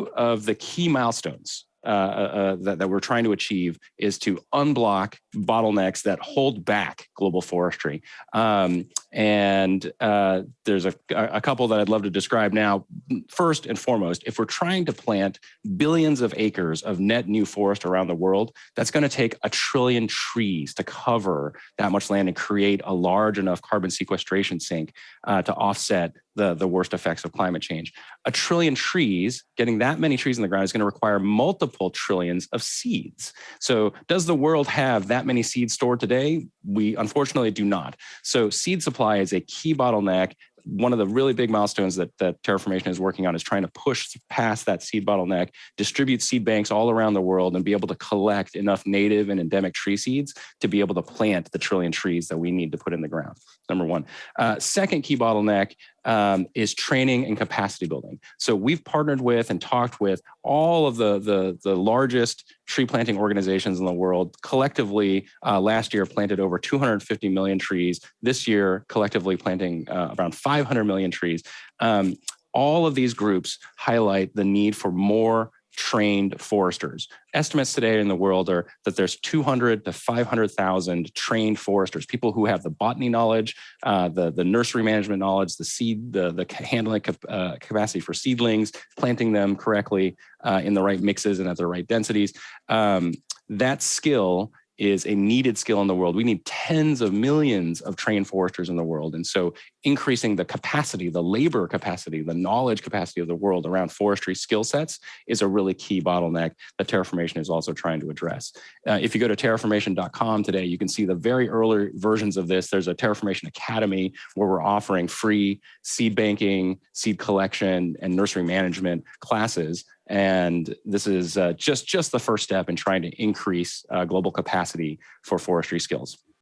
two of the key milestones that we're trying to achieve is to unblock bottlenecks that hold back global forestry. And there's a couple that I'd love to describe now. First and foremost, if we're trying to plant billions of acres of net new forest around the world, that's going to take 1 trillion trees to cover that much land and create a large enough carbon sequestration sink to offset the worst effects of climate change. 1 trillion trees, getting that many trees in the ground is going to require multiple trillions of seeds. So does the world have that many seeds stored today? We unfortunately do not. So seed supply is a key bottleneck. One of the really big milestones that Terraformation is working on is trying to push past that seed bottleneck, distribute seed banks all around the world, and be able to collect enough native and endemic tree seeds to be able to plant the 1 trillion trees that we need to put in the ground. Number one. Second key bottleneck is training and capacity building. So we've partnered with and talked with all of the largest tree planting organizations in the world. Collectively, last year planted over 250 million trees. This year, collectively planting around 500 million trees. All of these groups highlight the need for more trained foresters. Estimates today in the world are that there's 200 to 500,000 trained foresters, people who have the botany knowledge, the nursery management knowledge, the seed, the handling capacity for seedlings, planting them correctly in the right mixes and at the right densities. That skill is a needed skill in the world. We need tens of millions of trained foresters in the world. And so increasing the capacity, the labor capacity, the knowledge capacity of the world around forestry skill sets is a really key bottleneck that Terraformation is also trying to address. If you go to terraformation.com today, you can see the very early versions of this. There's a Terraformation Academy where we're offering free seed banking, seed collection, and nursery management classes. And this is just the first step in trying to increase global capacity for forestry skills.